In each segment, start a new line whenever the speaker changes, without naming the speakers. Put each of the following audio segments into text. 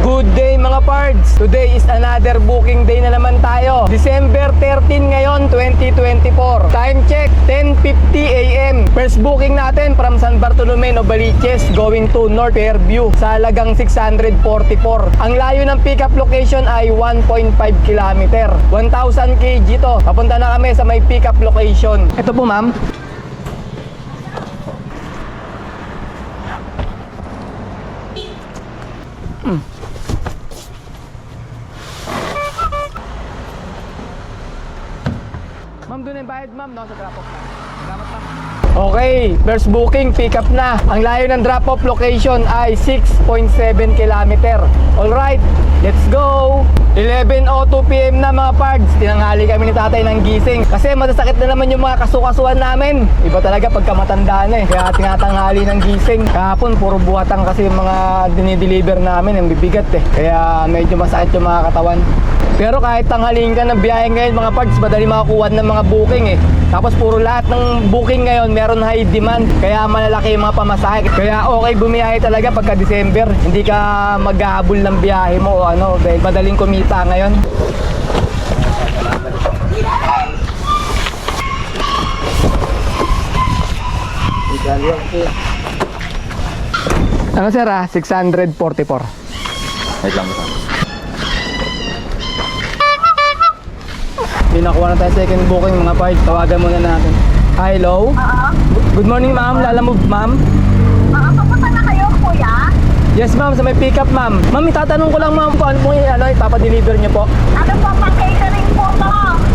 Good day mga pards! Today is another booking day na naman tayo. December 13 ngayon, 2024. Time check, 10:50 AM. First booking natin from San Bartolome, Novaliches, going to North Fairview sa halagang 644. Ang layo ng pickup location ay 1.5 km. 1,000 kg to. Papunta na kami sa may pickup location. Ito po ma'am. Ma'am, doon yung bayad ma'am, no? Sa drop-off na. Salamat ma'am. Okay, first booking, pick up na. Ang layo ng drop-off location ay 6.7 km. Alright, let's go! 11:02 PM na mga pards. Tinanghali kami ni tatay ng gising. Kasi masasakit na naman yung mga kasukasuan namin. Iba talaga pagka matanda na eh. Kaya tinatanghali ng gising. Kahapon, puro buhatang kasi yung mga dinideliver namin. Yung bibigat eh. Kaya medyo masakit yung mga katawan. Pero kahit tanghalin ka ng biyahe ngayon mga pards, madali makakuha ng mga booking eh. Tapos puro lahat ng booking ngayon meron high demand. Kaya malalaki yung mga pamasahe. Kaya okay bumiyahe talaga pagka December. Hindi ka maghahabol ng biyahe mo o ano. Dahil madaling kumita ngayon. Ano sir 644.
Wait lang mo.
Pinakuha na tayo second booking mga pards. Tawagan muna natin. Hello? Good morning ma'am. Lalamove ma'am.
Papunta na kayo, kuya?
Yes ma'am, sa may pick up ma'am. Ma'am, itatanong ko lang ma'am kung ano pong ipapadeliver nyo po.
Ano po, pang-catering po to?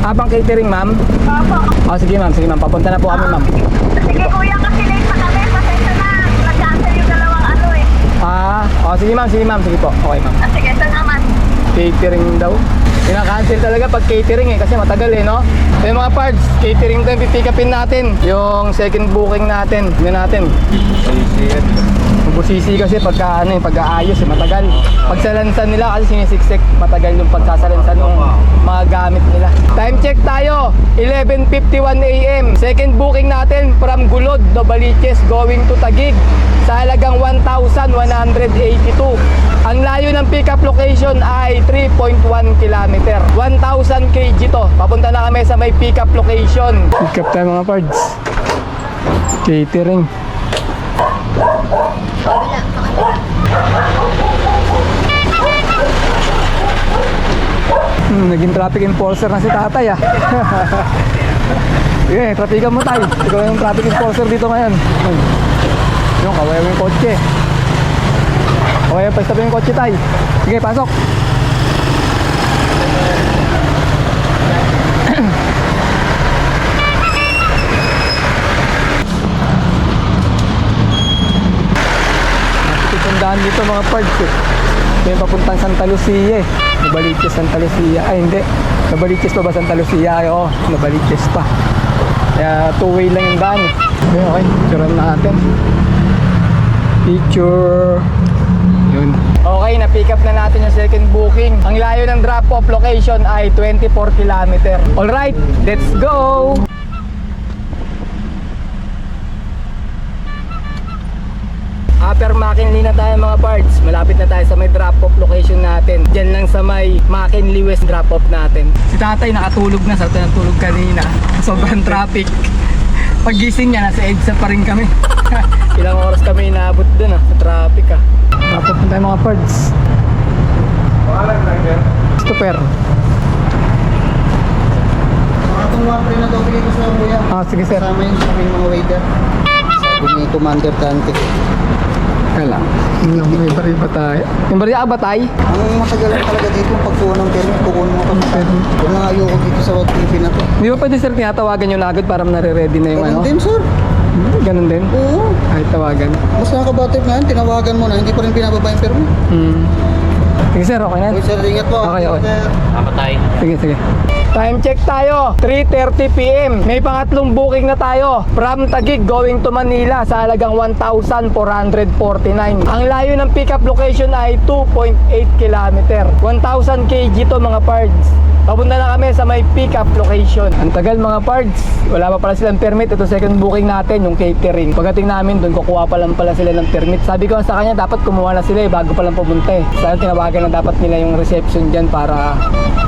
Pang catering ma'am?
Opo.
Sige ma'am, papunta na po kami ma'am.
Sige kuya, kasi late na kami. Pasensya na. Nag-cancel yung dalawang ano eh.
Sige ma'am, sige po. Okay ma'am.
Sige, ito naman.
Catering daw. Kinakancel talaga pag catering eh, kasi matagal eh, no? Eh mga parts, catering tayo pipick upin natin. Yung second booking natin, yun natin. Busisi kasi pagka pag-aayos eh, matagal. Pagsalansan nila kasi sinisiksik, matagal yung pagsasalansan ng mga gamit nila. Time check tayo, 11:51 AM. Second booking natin from Gulod, Novaliches, going to Taguig sa halagang 1,182. Ang layo ng pickup location ay 3.1 km. 1,000 kg to. Papunta na kami sa may pickup location. Pick up tayo mga pards. Catering. Naging traffic enforcer na si tatay ah. Sige, trafikan mo tayo. Ikaw yung traffic enforcer dito ngayon. Yung kawayaw yung kotse. Kawayaw pa stop yung kotse tayo. Sige, pasok. Tandaan dito mga parts eh. May papuntang Santa Lucia eh. Novaliches, Santa Lucia. Ay hindi, Novaliches pa ba Santa Lucia? Oo, Novaliches pa. Kaya two-way lang yung daan eh. Okay, picturean natin. Picture. Yun. Okay, na-pick up na natin yung second booking. Ang layo ng drop-off location ay 24 km. Alright, let's go! Upper McKinley na tayo mga parts. Malapit na tayo sa may drop-off location natin. Diyan lang sa may McKinley West drop-off natin. Si tatay nakatulog na sa natulog kanina. Sobrang traffic. Pagising niya, nasa EDSA pa rin kami. Ilang oras kami inaabot dun sa traffic Drop-off na tayo mga parts. Super.
Itong wapre na daw bigay ko sa kuya.
Sige sir.
Kasama yun sa aming mga waiter. Sabi ni Commander Dante.
Kala. May baril ba tayo? Yung baril ba tayo?
Ang matagalan talaga dito pagkuha ng permit, kukunin mo kami permit. Wala nga ayoko dito sa WTP na to.
Di ba pwede sir tinatawagan nyo na agad para nare-ready na yung
Ganun din sir.
Ganun din?
Oo.
Ay, tawagan.
Mas nakabatid nga yan, tinawagan mo na, hindi pa rin pinababa yung permit.
Sige sir, okay na.
Okay sir, ingat po.
Okay.
Sir.
Sige. Time check tayo, 3:30 PM. May pangatlong booking na tayo. From Taguig going to Manila sa halagang 1,449. Ang layo ng pickup location ay 2.8 km. 1,000 kg to mga pards. Papunta na kami sa may pick-up location. Ang tagal mga pards. Wala pa pala silang permit. Ito second booking natin, yung catering. Pagdating namin doon, kukuha pa lang pala sila ng permit. Sabi ko sa kanya, dapat kumuha na sila bago pa lang pumunta Sana tinawagan na dapat nila yung reception dyan para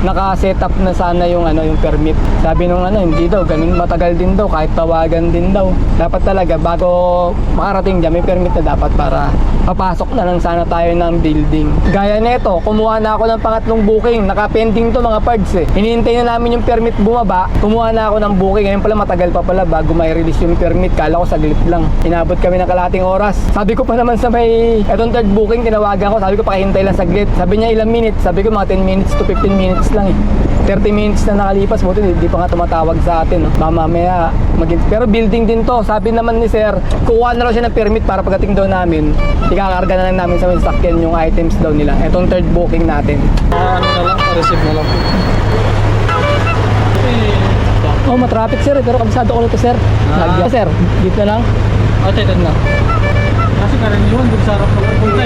naka-set up na sana yung yung permit. Sabi nung hindi daw, ganun matagal din daw, kahit tawagan din daw. Dapat talaga, bago makarating dyan, may permit na dapat para papasok na lang sana tayo ng building. Gaya neto, kumuha na ako ng pangatlong booking. Naka-pending to mga pards Hinihintay na namin yung permit bumaba. Kumuha na ako ng booking. Ngayon pala matagal pa pala bago may release yung permit. Kala ko saglit lang. Inabot kami ng kalating oras. Sabi ko pa naman sa may etong third booking, tinawagan ko. Sabi ko pakihintay lang saglit. Sabi niya ilang minutes. Sabi ko mga 10 minutes to 15 minutes lang 30 minutes na nakalipas. Buti hindi pa nga tumatawag sa atin. Mamaya pero building din to. Sabi naman ni sir, kukuha na raw siya ng permit para pagdating daw namin, ikakarga na lang namin sa may sakyan yung items daw nila. Etong third booking natin.
Ano na lang, pa-receive na lang.
Oh, matraffic sir, pero kabisado ko nito sir. Sir, dito na lang.
Dito na. Kasi karaniwan, dito sa harap ng pupunta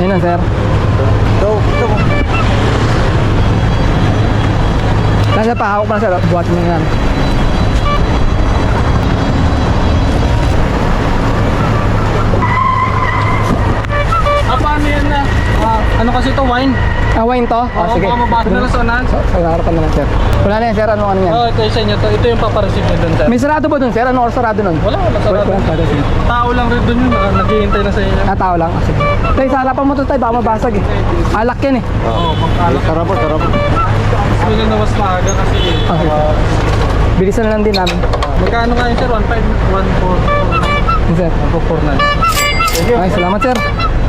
Ayun na sir.
Go.
Nasa pahawak pa na sir, buhat mo yan.
Paano yan na? Ano kasi ito, wine?
Wine to? Sige.
Baka mabasa na lang sa unahan.
Sa harapan na lang sir. Wala na yan sir, ano yan?
Ito yung sa inyo to. Ito yung papareceive nyo dun, sir.
May sarado ba dun sir? Ano oras sarado nun?
Wala sarado.
Sarado sir.
Tao lang rin dun yun. Naghihintay na sa inyo.
Tao lang? Sige. Tay, sa harapan mo to tay, baka mabasag Alak yan
Oo, pangkalak.
Sarap.
Mas maganda mas maaga kasi.
Bilisan na lang din namin.
Magkano nga yun, sir? 1,449.
Sir.
1,449.
Okay, salamat sir.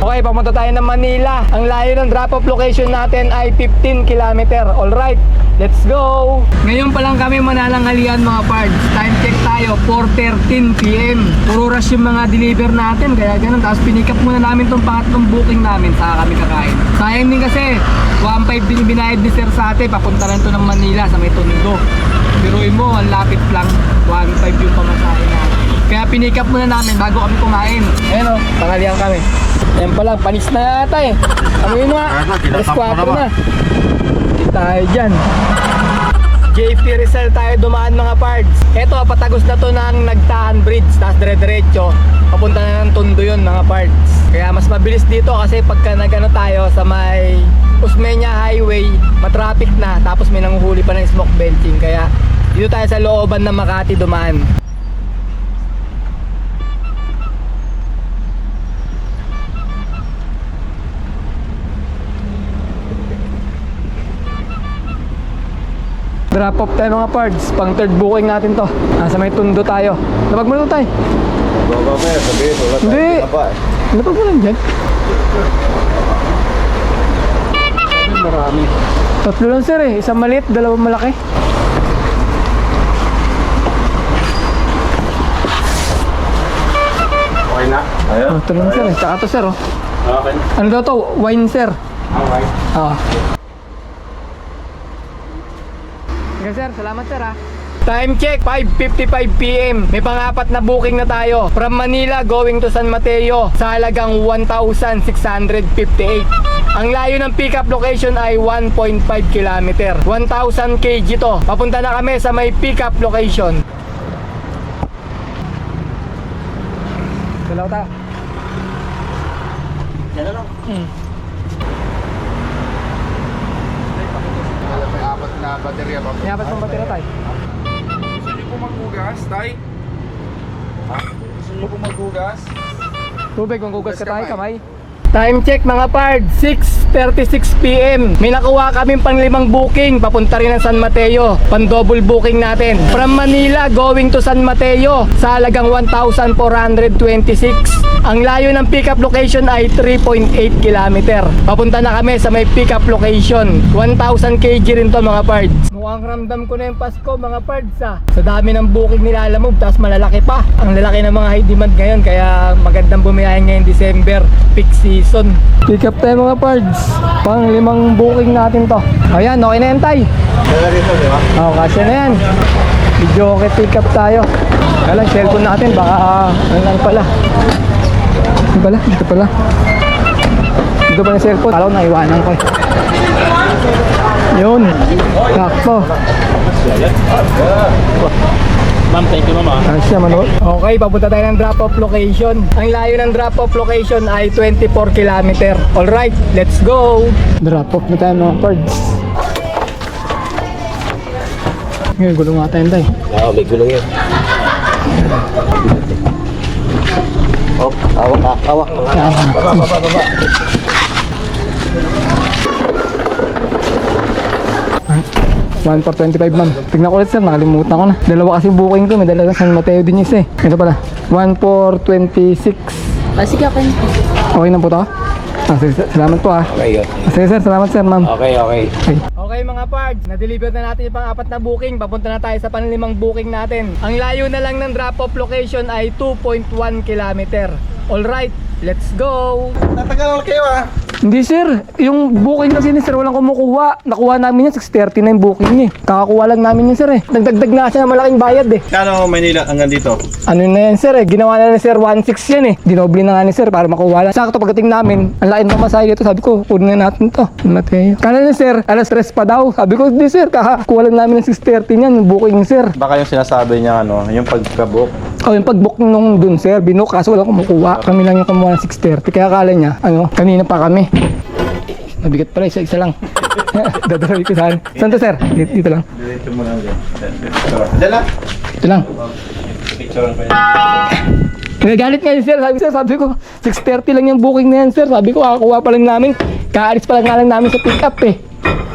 Okay, papunta tayo ng Manila. Ang layo ng drop-off location natin ay 15 km. Alright, let's go! Ngayon pa lang kami manananghalian mga pards. Time check tayo, 4:13 PM. Puro rush yung mga deliver natin, kaya ganun. Tapos pinick up muna namin itong pangatlong booking namin, saka kami kakain. Sayang din kasi, 1.5 din binayad ni sir sa atin. Papunta lang ito ng Manila sa may Tondo. Biruin mo, ang lapit lang. 1.5 yung pamasahe natin. Kaya pinick up muna namin bago kami kumain. Ayan o, tanghalian kami. Ayan pala, panis na yata Amoy mo nga, alas 4 na. Hindi tayo dyan. JP Rizal tayo dumaan mga pards. Eto, patagos na to ng Nagtaan Bridge. Tapos dire-diretso, papunta na ng Tondo yun mga pards. Kaya mas mabilis dito kasi pagka nagano tayo sa may Usmeña Highway, matraffic na. Tapos may nanguhuli pa ng smoke belching. Kaya dito tayo sa looban ng Makati dumaan. Drop off tayo mga pards, pang third booking natin to. Nasa may Tondo tayo. Labag mo na tayo.
Baba mo yan, sabihin. Wala
Hindi. Labag mo lang dyan.
Marami.
Tatlo lang sir isang maliit, dalawang malaki.
Okay na? Ayun.
Ito lang sir tsaka to sir
Okay.
Ano daw to? Wine sir.
Okay.
Okay sir, salamat sir Time check, 5:55 PM. May pang-apat na booking na tayo. From Manila going to San Mateo sa halagang 1,658. Ang layo ng pickup location ay 1.5 km. 1,000 kg to. Papunta na kami sa may pickup location. Dalaw ta.
Yan na lang. May apat na baterya ba?
May apat pang batera tayo.
Gusto niyo po maghugas, tay? Gusto niyo po maghugas?
Tubig, kung gugas ka tayo, kamay. Time check mga pard, 6:36 PM. May nakuha kaming pang-limang booking. Papunta rin ng San Mateo. Pan-double booking natin. From Manila going to San Mateo sa halagang 1,426. Ang layo ng pickup location ay 3.8 km. Papunta na kami sa may pickup location. 1,000 kg rin to mga pards. Mukhang ramdam ko na yung Pasko mga pards Sa dami ng booking nilalamog, tapos malalaki pa. Ang lalaki ng mga high demand ngayon, kaya magandang bumiyahin ngayong December. Peak season. Pick up tayo mga pards. Pang 5 booking natin to. Ayan, okay na yan, tay.
Dala rito, di ba?
Oo, kasi na yan. Video okay, pick up tayo. Kaya lang, cellphone natin, baka ano lang pala. Dito pala, dito pala. Dito pala yung cellphone. Kala ko naiwanan ko eh. Yun. Sakto.
Ma'am, thank you, ma'am.
Asya, manood. Okay, papunta tayo ng drop-off location. Ang layo ng drop-off location ay 24 km. Alright, let's go! Drop-off na tayo mga parts. Ngayon, gulong nga tayo tayo.
Oo, may gulong yan.
Oh, awak.
1 for 25 ma'am. Tignan ko ulit sir, nakalimutan ko na. Dalawa kasi booking ko, may dalawa San Mateo din isa eh. Ito pala, 1 for 26.
Sige, okay.
Okay na po to? Sige, salamat po ah.
Okay,
Sige sir, salamat sir ma'am.
okay.
Okay mga parts, na-deliver na natin yung pang-4 na booking. Papunta na tayo sa pang-5 booking natin. Ang layo na lang ng drop-off location ay 2.1 km. Alright, let's go!
Natagal kayo ah.
Hindi sir, yung booking kasi ni sir walang kumukuha. Nakuha namin yan, 6:30 na yung booking niya. Kakakuha lang namin yun sir eh. Nagdagdag na siya ng malaking bayad eh.
Kano Maynila hanggang dito?
Ano na yan sir eh, ginawa na ni sir 1.6 yan eh. Dinoble na nga ni sir para makuha lang. Sakto pagdating namin, ang laking pamasahe dito. Sabi ko, kunin na natin to. Mateo. Kala ni sir, alas 3 pa daw. Sabi ko, di sir, kakakuha lang namin ng 6:30 niyan, yung booking sir.
Baka yung sinasabi niya, ano, yung pagka-book.
O yung pag-book nung dun sir, binook kaso walang kumukuha. Kami lang yung kumuha ng 6:30. Kaya akala niya, ano, kanina pa kami. Mabigat pala, isa lang. Dadarawi ko saan. Saan to sir? Dito lang.
Dito mo lang yan. Dala.
Ito lang.
Picture ko yan.
Nagagalit nga yun sir. Sabi ko, 6:30 lang yung booking na yan sir. Sabi ko, kakakuha pa lang namin. Kaalis pa lang nga lang namin sa pick up eh.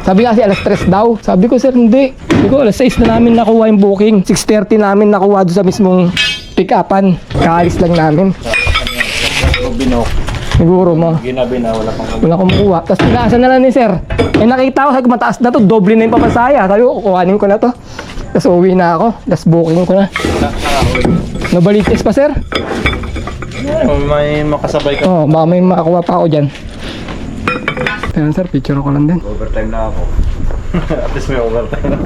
Sabi kasi alas 3 daw. Sabi ko sir, hindi. Sabi ko, alas 6 na namin nakuha yung booking. 6:30 namin nakuha doon sa mismong pick upan. Kaalis lang namin.
Binok.
Siguro mo.
Ginabi na, wala pang
Wala kumukuha. Tapos pinaasan na lang ni sir. Eh nakita ko, sabi ko mataas na to. Doble na yung pamasaya. Sabi ko, kukuhanin ko na to. Tapos uwi na ako. Tapos booking ko na. Nabalitis pa sir?
May makasabay ka.
Oo, baka may makakuha pa ako dyan. Ayan sir, picture ko lang din.
Overtime na ako. At least may overtime.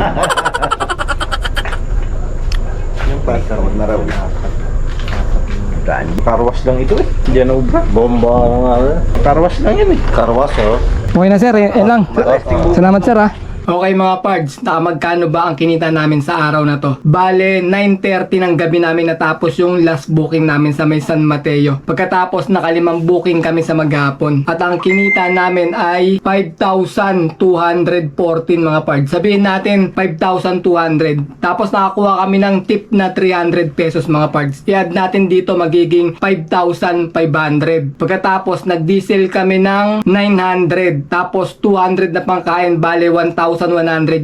Yung partner, wag na raw. Karwas lang ito eh. Hindi yan ubra. Bomba nga. Karwas lang yan eh. Karwas oh.
Okay na sir, yan lang. Salamat sir ah. Okay mga pards, nakamagkano ba ang kinita namin sa araw na to? Bale, 9:30 ng gabi namin natapos yung last booking namin sa may San Mateo. Pagkatapos nakalimang booking kami sa maghapon. At ang kinita namin ay 5,214 mga pards. Sabihin natin 5,200. Tapos nakakuha kami ng tip na 300 pesos mga pards. I-add natin dito magiging 5,500. Pagkatapos nag-diesel kami ng 900. Tapos 200 na pangkain, bale 1,100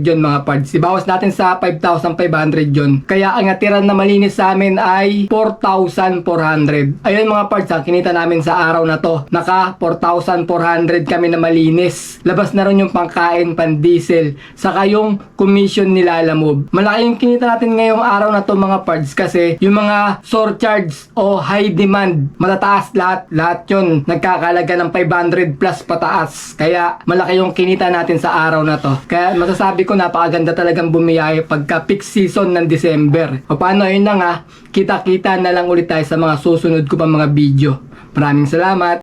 yun mga pards. Ibawas natin sa 5,500 yun. Kaya ang natiran na malinis sa amin ay 4,400. Ayun mga pards, ang kinita namin sa araw na to. Naka 4,400 kami na malinis. Labas na rin yung pangkain, pan-diesel. Saka yung commission nila Lamob. Malaki yung kinita natin ngayong araw na to mga pards kasi yung mga surcharge o high demand, matataas lahat. Lahat yun nagkakalaga ng 500 plus pataas. Kaya malaki yung kinita natin sa araw na to. Kaya masasabi ko napakaganda talagang bumiyahe pagka peak season ng December. O paano, yun na nga, kita-kita na lang ulit tayo sa mga susunod ko pa mga video. Maraming salamat!